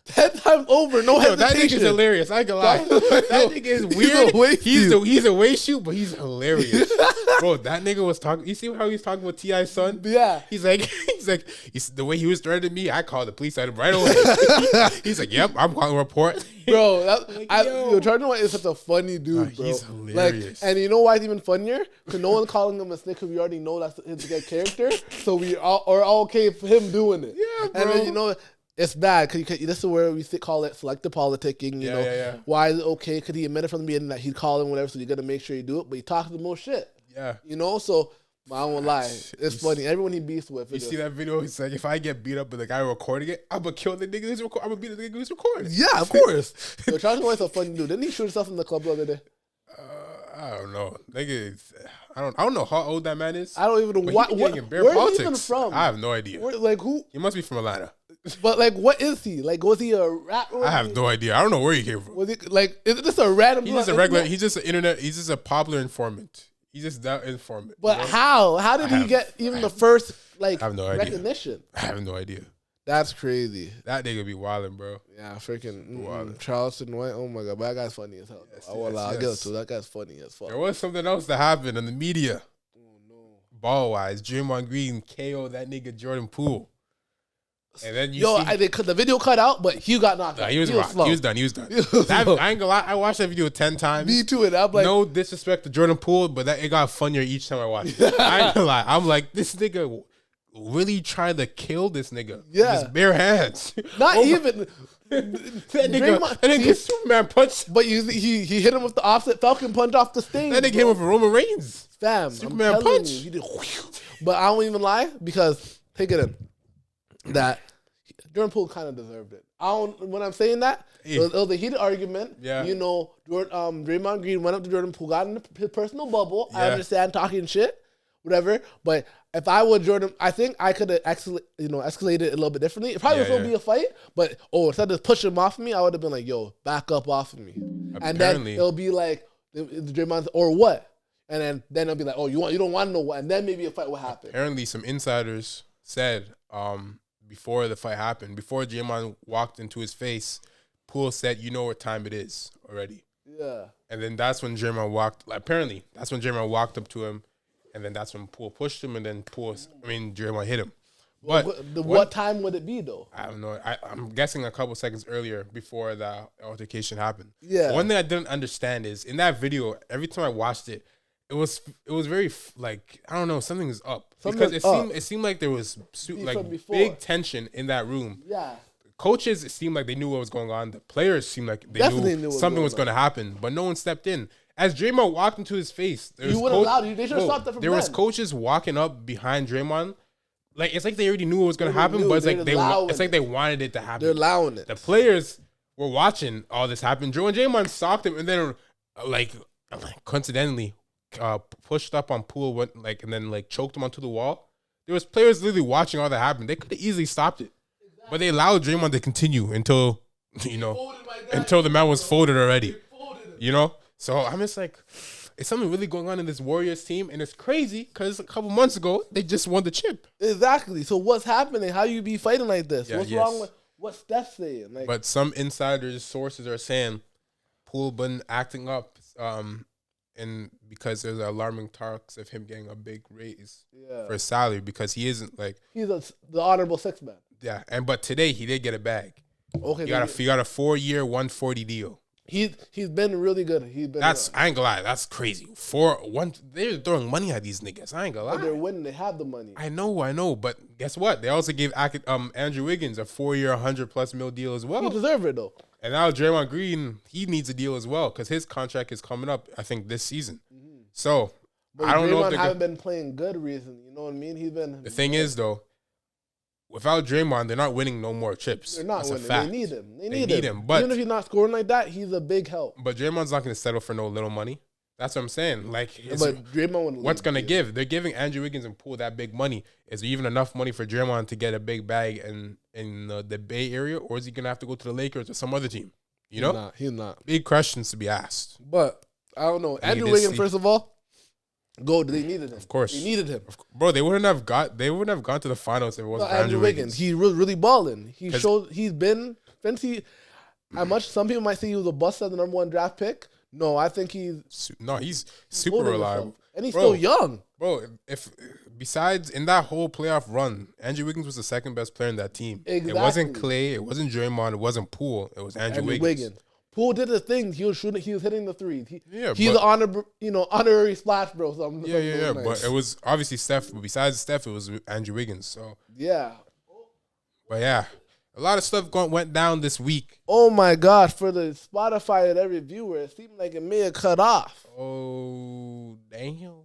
10 times over, no hesitation. That nigga's hilarious. I ain't gonna lie. That nigga is weird. He's a way shoot, but he's hilarious. Bro, that nigga was talking. You see how he's talking with T.I.'s son? Yeah. He's like, the way he was threatening me, I called the police on him right away. He's like, yep, I'm calling a report. Bro, Charleston White is such a funny dude, bro. He's hilarious. And you know why it's even funnier? Because no one's calling him a snitch because we already know that's his character. So we are all okay for him doing it. Yeah, bro. And then, you know, it's bad because this is where we call it selective politicking. You know, why is it okay? Because he admitted from the beginning that he'd call him whatever, so you got to make sure you do it. But he talks the most shit. Yeah, you know. So I won't lie, it's funny. Everyone he beats with. You see that video? He's like, if I get beat up by the guy recording it, I'm gonna kill the nigga who's recording. I'm gonna beat the nigga who's recording. Yeah, of course. So Charles White's a funny dude. Didn't he shoot himself in the club the other day? I don't know. Nigga, I don't know how old that man is. I don't even know where's he even from. I have no idea. Who? He must be from Atlanta. But what is he? Was he a rapper? I have no idea. I don't know where he came from. Was he is this a random? He's just a regular. He's just an internet. He's just a popular informant. He's just that informant. But you know? How did he get even the first I have no recognition? I have no idea. That's crazy. That nigga be wildin', bro. Yeah, freaking Charleston White. Oh my god, but that guy's funny as hell. I'll give it to that guy's funny as fuck. There was something else that happened in the media. Oh no. Ball wise, Draymond Green KO that nigga Jordan Poole. And then the video cut out, but he got knocked out. He was done. I ain't gonna lie. I watched that video 10 times. Me too. And I'm like, no disrespect to Jordan Poole, but it got funnier each time I watched it. I ain't gonna lie. I'm like, this nigga really tried to kill this nigga. Yeah. With his bare hands. Not even. That nigga Superman punch. But he hit him with the offset Falcon punch off the stage. That nigga hit him with a Roman Reigns. Fam, Superman punch. He did, but I won't even lie because take it in. That Jordan Poole kind of deserved it. When I'm saying that, it was a heated argument. Yeah. You know, Draymond Green went up to Jordan Poole, got in his personal bubble. Yeah. I understand talking shit, whatever. But if I were Jordan, I think I could have escalated it a little bit differently. It probably would still be a fight, but instead of pushing him off of me, I would have been like, "Yo, back up off of me." Apparently. And then it'll be like the Draymond or what, and then it'll be like, "Oh, you don't want to know what," and then maybe a fight will happen. Apparently, some insiders said before the fight happened, before Draymond walked into his face, Poole said, "You know what time it is already." Yeah. And then that's when Draymond walked. Apparently, that's when Draymond walked up to him, and then that's when Poole pushed him, and then Draymond hit him. But what time would it be though? I don't know. I'm guessing a couple seconds earlier before the altercation happened. Yeah. One thing I didn't understand is in that video, every time I watched it, it was very I don't know, something is up because it seemed like there was big tension in that room. Yeah. Coaches, it seemed like they knew what was going on. The players seemed like they knew something was going to happen, but no one stepped in. As Draymond walked into his face, they should have stopped that from there was coaches walking up behind Draymond. Like it's like they already knew what was going to happen, but it's like they wanted it to happen. They're allowing it. The players were watching all this happen. Draymond socked him, and then coincidentally pushed up on Poole, and then choked him onto the wall. There was players literally watching all that happen. They could have easily stopped it, but they allowed Draymond to continue until until the man was folded already. You know, so I'm just like, is something really going on in this Warriors team? And it's crazy because a couple months ago they just won the chip. Exactly. So what's happening? How you be fighting like this? What's wrong with what Steph's saying? But some insiders, sources are saying Poole been acting up. And because there's alarming talks of him getting a big raise for his salary because he isn't he's the honorable sixth man. Yeah, but today he did get a bag. Okay, he got a 4-year, 140 deal. He's been really good. I ain't gonna lie, that's crazy. They're throwing money at these niggas. I ain't gonna lie. But they're winning. They have the money. I know. But guess what? They also gave Andrew Wiggins a 4-year, $100+ million deal as well. He deserves it though. And now Draymond Green, he needs a deal as well because his contract is coming up, I think, this season. Mm-hmm. So But I don't know if Draymond haven't been playing good recently. You know what I mean? He's been. The thing is, though, without Draymond, they're not winning no more chips. They're not That's winning. A fact. They need him. They need need him. But even if he's not scoring like that, he's a big help. But Draymond's not going to settle for no little money. That's what I'm saying. Like, but Draymond, what's going to give? They're giving Andrew Wiggins and Poole that big money. Is there even enough money for Draymond to get a big bag in the Bay Area, or is he going to have to go to the Lakers or some other team? You know, he's not. Big questions to be asked. But I don't know. Andrew Wiggins, first of all, they needed him. Of course, they needed him, bro. They wouldn't have gone to the finals if it wasn't for Andrew Wiggins. He's really balling. He's been since he. How much some people might say he was a bust as the number 1 draft pick. No, I think he's super reliable, and he's still young, bro. If besides in that whole playoff run, Andrew Wiggins was the second best player in that team. Exactly. It wasn't Clay, it wasn't Draymond, it wasn't Poole, it was Andrew Wiggins. Poole did his thing. He was shooting. He was hitting the threes. He's an honorary splash, bro. Yeah. Nice. But it was obviously Steph. But besides Steph, it was Andrew Wiggins. So yeah. But yeah. A lot of stuff went down this week. Oh my gosh! For the Spotify and every viewer, it seemed like it may have cut off. Oh damn!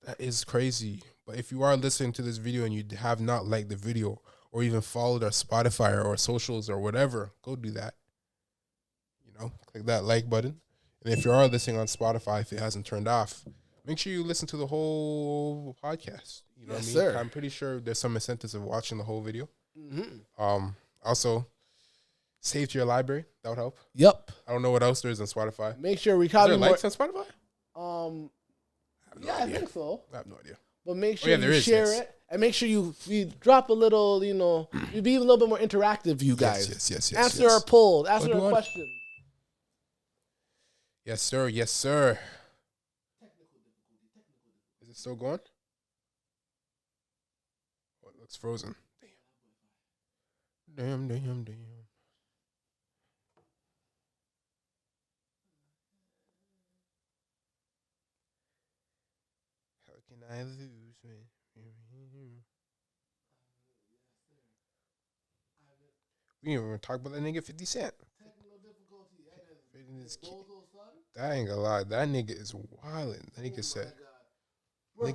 That is crazy. But if you are listening to this video and you have not liked the video or even followed our Spotify or our socials or whatever, go do that. You know, click that like button. And if you are listening on Spotify, if it hasn't turned off, make sure you listen to the whole podcast. You know what I mean? Sir. I'm pretty sure there's some incentives of watching the whole video. Mm-hmm. Also, save to your library. That would help. Yep. I don't know what else there is on Spotify. Make sure we Is there copy more. likes on Spotify? I think so. I have no idea. But make sure you share it. And make sure we drop a little, you be a little bit more interactive, you guys. Yes. Answer our polls. Answer our questions. Yes, sir. Yes, sir. Is it still going? Oh, it looks frozen. Damn. How can I lose, man? We didn't even talk about that nigga 50 Cent. That ain't gonna lie. That nigga is wildin'. That nigga said. We're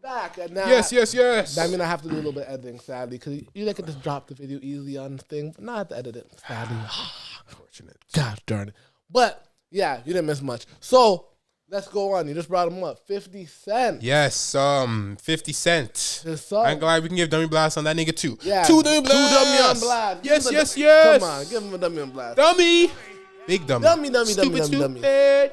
back. And now, Yes. That means I have to do a little bit of editing, sadly, because you can just drop the video easily on the thing, but not have to edit it, sadly. Unfortunate. God darn it. But, yeah, you didn't miss much. So, let's go on. You just brought him up. 50 Cent. Yes, 50 Cent. I'm glad we can give Dummy Blast on that nigga too. Yeah. 2 Dummy Blast. 2 Dummy on Blast. Yes. Come on, give him a Dummy on Blast. Dummy. Big dummy. Dummy.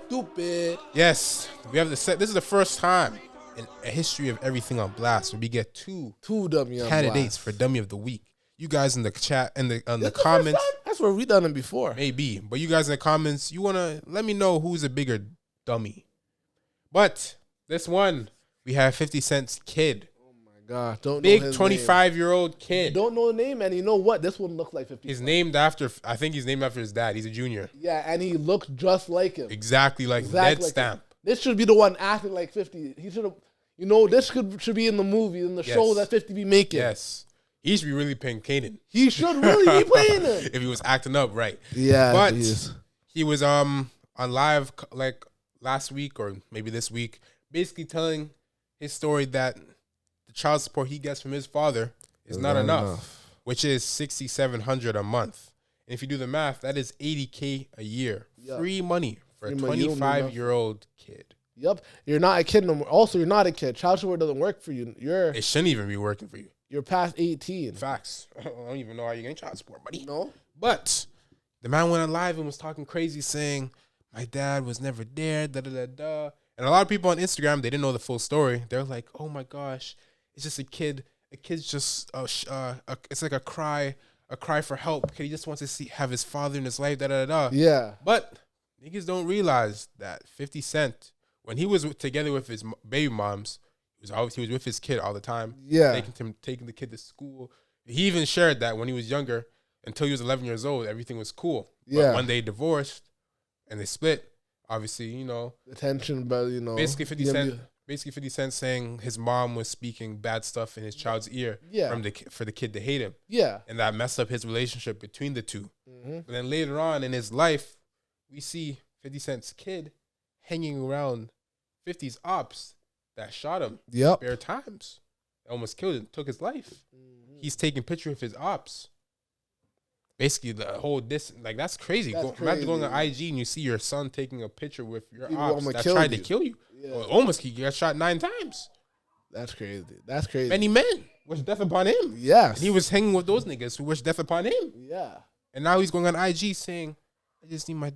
Stupid. Yes, we have this is the first time in a history of Everything on Blast where we get two Dummy on candidates Blast for Dummy of the Week. You guys in the chat and the comments. That's where we done it before. Maybe, but you guys in the comments, you wanna let me know who's a bigger dummy. But this one, we have 50 Cent's kid. God, don't big know his 25-year-old kid. Don't know the name, and you know what? This one looks like 50. He's named after. I think he's named after his dad. He's a junior. Yeah, and he looks just like him. Exactly like dead like stamp. Him. This should be the one acting like 50. He should have. This should be in the movie, in the show that 50 be making. Yes, he should be really paying Kanan. He should really be playing him if he was acting up right. Yeah, but he was on live like last week or maybe this week, basically telling his story that the child support he gets from his father is not enough, which is $6,700 a month. And if you do the math, that is $80K a year. Yep. Free money for a 25-year-old kid. Yep. You're not a kid no more. Also, you're not a kid. Child support doesn't work for you. It shouldn't even be working for you. You're past 18. Facts. I don't even know how you're getting child support, buddy. No. But the man went on live and was talking crazy, saying, my dad was never there, da-da-da-da. And a lot of people on Instagram, they didn't know the full story. They're like, oh, my gosh, it's just a kid. A kid's just, it's like a cry for help. Kid, he just wants to have his father in his life, da-da-da-da. Yeah. But niggas don't realize that 50 Cent, when he was together with his baby moms, he was with his kid all the time. Yeah. Taking the kid to school. He even shared that when he was younger, until he was 11 years old, everything was cool. Yeah. But when they divorced and they split, obviously, the tension, but basically 50 Cent saying his mom was speaking bad stuff in his child's ear for the kid to hate him. Yeah. And that messed up his relationship between the two. Mm-hmm. But then later on in his life, we see 50 Cent's kid hanging around 50's ops that shot him bare times. Almost killed him, took his life. He's taking picture of his ops. Basically, the whole like that's crazy. Imagine going on IG and you see your son taking a picture with your ops that tried to kill you. Yeah. Almost he got shot 9 times. That's crazy. That's crazy. Many men wish death upon him. Yes. And he was hanging with those niggas who wish death upon him. Yeah. And now he's going on IG saying, I just need my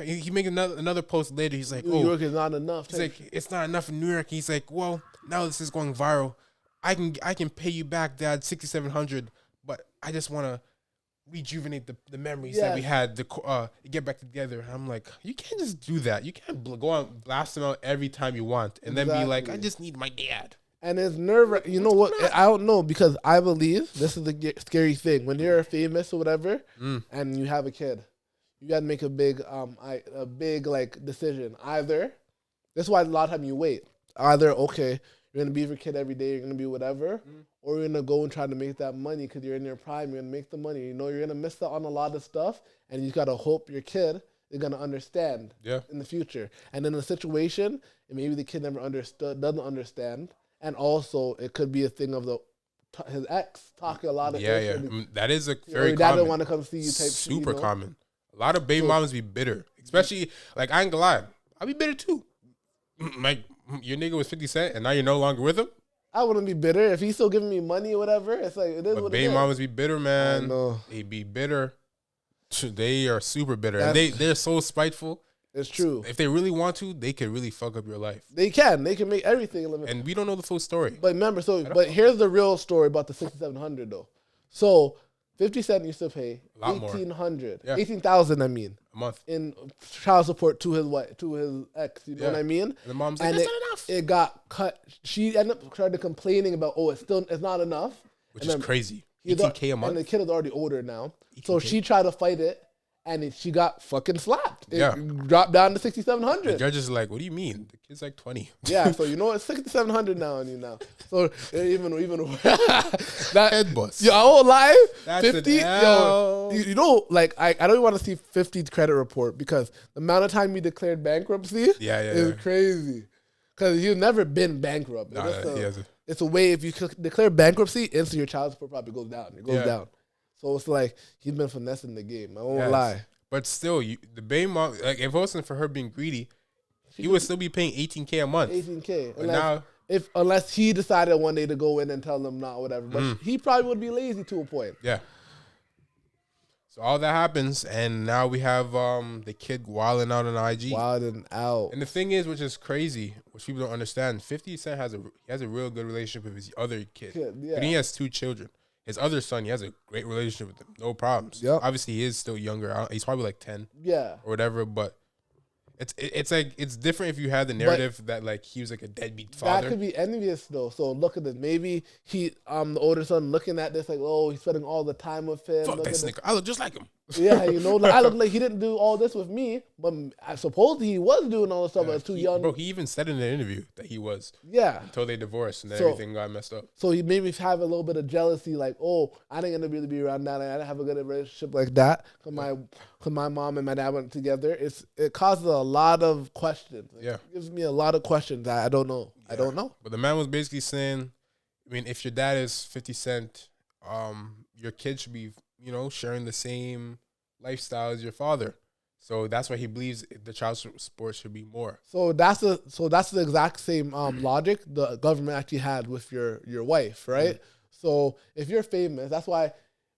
he made another post later. He's like, New York is not enough. He's like, it's not enough in New York. He's like, well, now this is going viral. I can pay you back, Dad, $6,700, but I just want to rejuvenate the memories that we had to get back together. And I'm like, you can't just do that. You can't go on blast them out every time you want and then be like, I just need my dad. And it's nerve-wracking. You know what? I don't know, because I believe this is the scary thing. When you're famous or whatever, and you have a kid, you got to make a big like decision. Either this is why a lot of time you wait. Either okay, you're gonna be with your kid every day, you're gonna be whatever, or you're gonna go and try to make that money because you're in your prime. You're gonna make the money. You know you're gonna miss out on a lot of stuff, and you gotta hope your kid is gonna understand in the future. And in a situation, and maybe the kid never doesn't understand. And also, it could be a thing of his ex talking a lot of shit. Yeah. That is a very common. Dad didn't want to come see you type super common. A lot of baby mamas be bitter. Especially, like, I ain't gonna lie. I'll be bitter too. Like, your nigga was 50 Cent and now you're no longer with him? I wouldn't be bitter. If he's still giving me money or whatever, it's like, it is what it is. Baby mamas be bitter, man. I know. They be bitter. They are super bitter. And they're so spiteful. It's true. If they really want to, they can really fuck up your life. They can. They can make everything a limit. And we don't know the full story. But remember, but here's the real story about the $6,700 though. So 50 Cent used to pay $1,800, $18,000. I mean, a month in child support to his wife, to his ex. You know what I mean? And the mom's like, that's not enough. It got cut. She ended up started complaining about, it's not enough, which is crazy. $18K a month, and the kid is already older now. So she tried to fight it. And she got fucking slapped. It dropped down to $6,700. The judge is like, "What do you mean? The kid's like 20." Yeah, so you know it's $6,700 now on you now. So even that head bust. Yo, I won't lie. That's 50. Yo, you know, like I don't even want to see 50's credit report because the amount of time he declared bankruptcy is crazy. Because he's never been bankrupt. It's a way if you declare bankruptcy, instantly your child support probably goes down. It goes down. So it's like he's been finessing the game. I won't lie. But still, the baby mom, like if it wasn't for her being greedy, he would still be paying $18K a month. $18K. Unless he decided one day to go in and tell them not whatever. But he probably would be lazy to a point. Yeah. So all that happens, and now we have the kid wilding out on IG. Wilding out. And the thing is, which is crazy, which people don't understand, 50 Cent has a real good relationship with his other kid. And he has 2 children. His other son, he has a great relationship with him. No problems. Yep. Obviously, he is still younger. He's probably like 10. Yeah. Or whatever. But it's like, it's different if you had the narrative that like he was like a deadbeat father. That could be envious though. So look at this. Maybe the older son looking at this like, oh, he's spending all the time with him. Fuck that nigga. I look just like him. Yeah, you know, I look like he didn't do all this with me, but I suppose he was doing all this stuff. I was too young. Bro, he even said in an interview that he was. Yeah. Until they divorced and then everything got messed up. So he made me have a little bit of jealousy, like, oh, I didn't gonna really be around that. I didn't have a good relationship like that. Cause my mom and my dad went together. It causes a lot of questions. It gives me a lot of questions that I don't know. Yeah. I don't know. But the man was basically saying, I mean, if your dad is 50 Cent, your kid should be, you know, sharing the same lifestyle as your father. So that's why he believes the child support should be more. So that's the exact same logic the government actually had with your wife, right? Mm-hmm. So if you're famous, that's why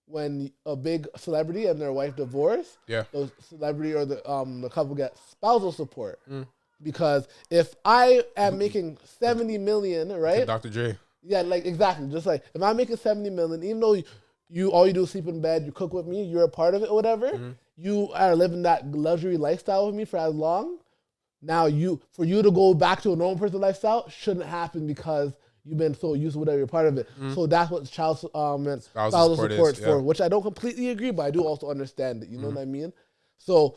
when a big celebrity and their wife divorce, the celebrity or the couple get spousal support. Because if I am making $70 million, right? Like Dr. Dre. Yeah, like exactly. Just like if I'm making $70 million, even though all you do is sleep in bed, you cook with me, you're a part of it or whatever. Mm-hmm. You are living that luxury lifestyle with me for as long. Now for you to go back to a normal person lifestyle shouldn't happen because you've been so used to whatever you're part of it. Mm-hmm. So that's what spousal support is for, which I don't completely agree, but I do also understand it. You know what I mean? So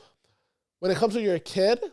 when it comes to your kid,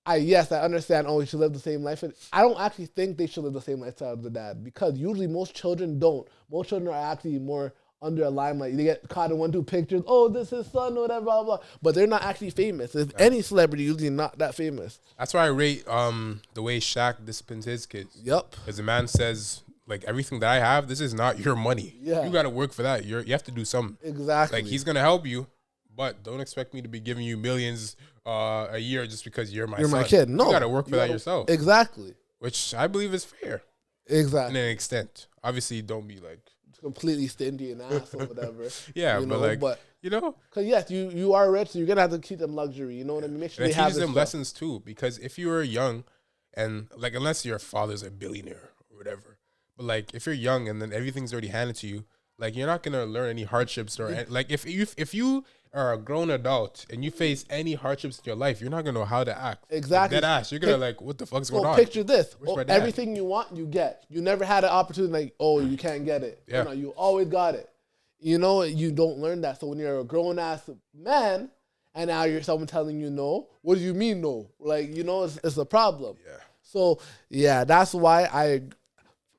I understand, you should live the same life. I don't actually think they should live the same lifestyle as the dad because usually most children don't. Most children are actually more under a limelight. They get caught in 1-2 pictures. Oh, this is his son, whatever, blah, blah, blah. But they're not actually famous. If any celebrity, usually not that famous. That's why I rate the way Shaq disciplines his kids. Yep. Because the man says, like, everything that I have, this is not your money. Yeah. You got to work for that. You have to do something. Exactly. Like, he's going to help you, but don't expect me to be giving you millions a year just because you're my son. You're my kid. No. You got to work for that yourself. Exactly. Which I believe is fair. Exactly. To an extent. Obviously, don't be like completely stingy and ass or whatever. Yeah, but you know, because yes, you are rich, so you're gonna have to keep them luxury. You know what I mean? Make sure and they have teaches them stuff. lessons too. Because if you are young, and like unless your father's a billionaire or whatever, but like if you're young and then everything's already handed to you, like you're not gonna learn any hardships or like if you are a grown adult and you face any hardships in your life, you're not gonna know how to act. Exactly. Like, dead ass. You're gonna like, what the fuck's going on? Picture this: everything you want, you get. You never had an opportunity like, oh, you can't get it. Yeah. No, you always got it. You know, you don't learn that. So when you're a grown ass man, and now you're someone telling you no, what do you mean no? Like, you know, it's a problem. Yeah. So yeah, that's why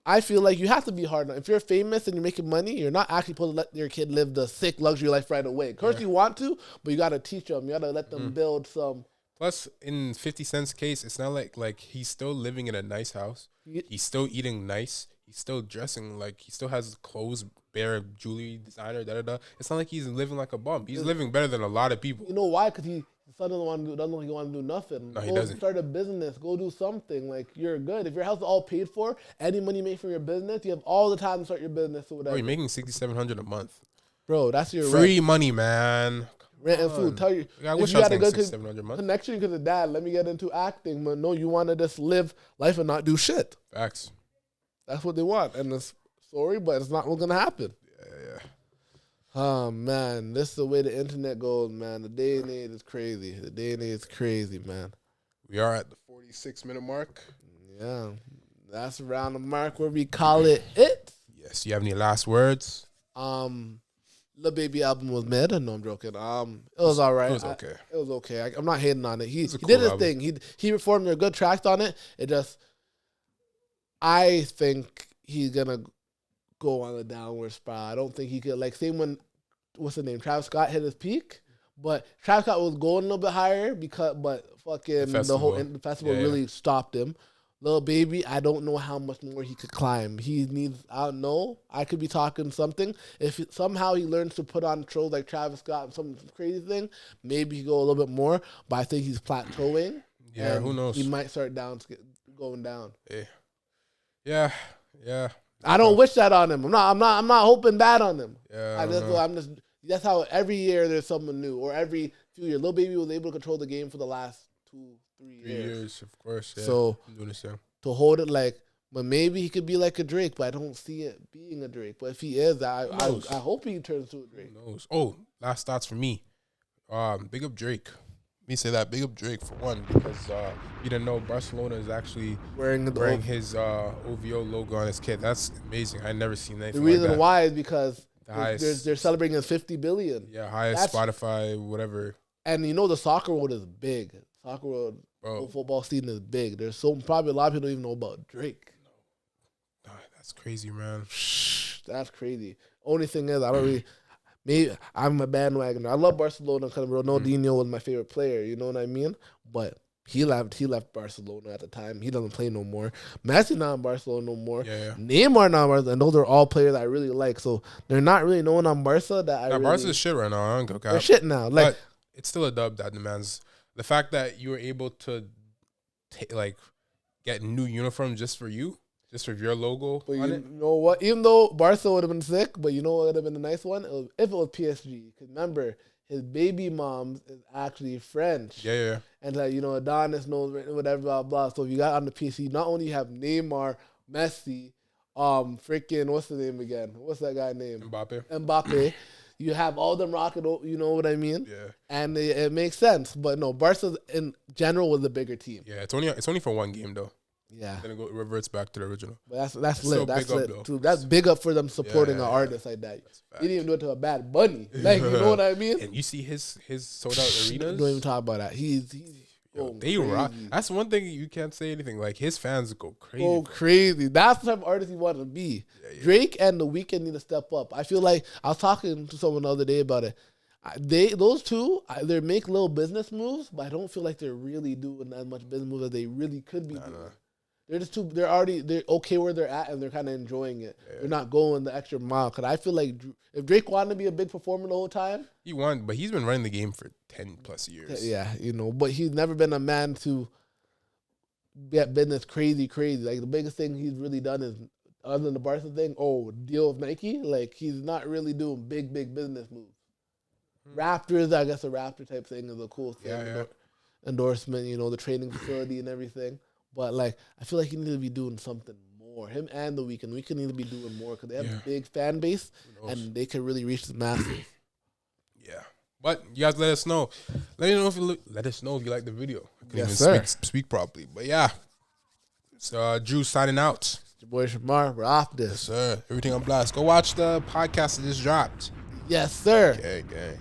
I feel like you have to be hard. If you're famous and you're making money, you're not actually supposed to let your kid live the sick luxury life right away. Of course, you want to, but you got to teach them. You got to let them build some. Plus, in 50 Cent's case, it's not like he's still living in a nice house. He's still eating nice. He's still dressing like he still has clothes, bare jewelry, designer, da-da-da. It's not like he's living like a bum. He's living better than a lot of people. You know why? Because his son doesn't want to do nothing. No, he doesn't. Start a business. Go do something. Like, you're good. If your house is all paid for, any money you make from your business, you have all the time to start your business or whatever. Bro, you're making $6,700 a month. Bro, that's your free money, man. Rent and food. Tell you, I wish I was making $6,700 a month. Connection because of dad. Let me get into acting, but no, you want to just live life and not do shit. Facts. That's what they want, and it's sorry, but it's not what's gonna happen. Yeah. Oh man, this is the way the internet goes, man. The day and age is crazy. Man. We are at the 46-minute mark. Yeah, that's around the mark where we call it. Yes. You have any last words? The Baby album was mid. No, I'm joking. It was all right. It was okay. It was okay. I'm not hating on it. He cool did his album. thing. He performed their good tracks on it. I think he's gonna go on a downward spiral. I don't think he could same when what's the name? Travis Scott hit his peak, but Travis Scott was going a little bit higher but fucking the festival really stopped him. Lil Baby, I don't know how much more he could climb. He needs, I don't know. I could be talking something. If somehow he learns to put on trolls like Travis Scott and some crazy thing, maybe he go a little bit more. But I think he's plateauing. Yeah, who knows? He might start going down. Yeah. I don't wish that on him. I'm not hoping that on him. Yeah. That's how every year there's someone new, or every few years. Lil Baby was able to control the game for the last 2-3 years. Of course. Yeah. So I'm doing the same. To hold it but maybe he could be like a Drake, but I don't see it being a Drake. But if he is, I hope he turns to a Drake. Who knows? Oh, last thoughts for me. Big up Drake. Let me say that. Big up Drake for one, because you didn't know Barcelona is actually wearing his OVO logo on his kit. That's amazing. I never seen anything like that. The reason why is because they're celebrating his 50 billion. Yeah, highest Spotify, whatever. And you know the soccer world is big. Soccer world, football scene is big. There's probably a lot of people don't even know about Drake. No, that's crazy, man. That's crazy. Only thing is, I don't really. Maybe I'm a bandwagoner. I love Barcelona because Ronaldinho was my favorite player. You know what I mean? But he left Barcelona at the time. He doesn't play no more. Messi not in Barcelona no more. Yeah. Neymar not in Barcelona. And those are all players I really like. So they're not really known on Barca. Barca's shit right now. I don't go cap. They're shit now. But it's still a dub that demands the fact that you were able to get new uniforms just for you. Just for your logo but on you it? know what? Even though Barca would have been sick, but you know what would have been a nice one? If it was PSG. Because remember, his baby mom is actually French. Yeah. And Adonis knows whatever, blah, blah. So if you got on the PC, not only you have Neymar, Messi, freaking, what's the name again? What's that guy name? Mbappe. You have all them rocking, you know what I mean? Yeah. And it makes sense. But no, Barca in general was a bigger team. Yeah, it's only for one game, though. Yeah, then it reverts back to the original. But that's lit. That's lit too. That's big up for them supporting an artist like that. He didn't even do it to a Bad Bunny. You know what I mean? And you see his sold out arenas. Don't even talk about that. They rock. That's one thing you can't say anything. Like, his fans go crazy. Go crazy. That's the type of artist you want to be. Yeah. Drake and The Weeknd need to step up. I feel like I was talking to someone the other day about it. Those two, they make little business moves, but I don't feel like they're really doing as much business moves as they really could be doing. They're just too. They're okay where they're at, and they're kind of enjoying it. Yeah. They're not going the extra mile. Cause I feel like if Drake wanted to be a big performer the whole time, he won. But he's been running the game for 10+ years. Yeah, but he's never been a man to get business crazy. Like the biggest thing he's really done is, other than the Barca thing, deal with Nike. Like he's not really doing big business moves. Raptors, I guess a Raptor type thing is a cool thing. Yeah. Endorsement, the training facility and everything. But, like, I feel like he needs to be doing something more. Him and The Weeknd. Weeknd need to be doing more because they have a big fan base and they can really reach the masses. Yeah. But you guys let us know. Let us know if you like the video. I couldn't even speak properly. But, yeah. So, Drew signing out. It's your boy Shamar. We're off this. Yes, sir. Everything on blast. Go watch the podcast that just dropped. Yes, sir. Okay, gang.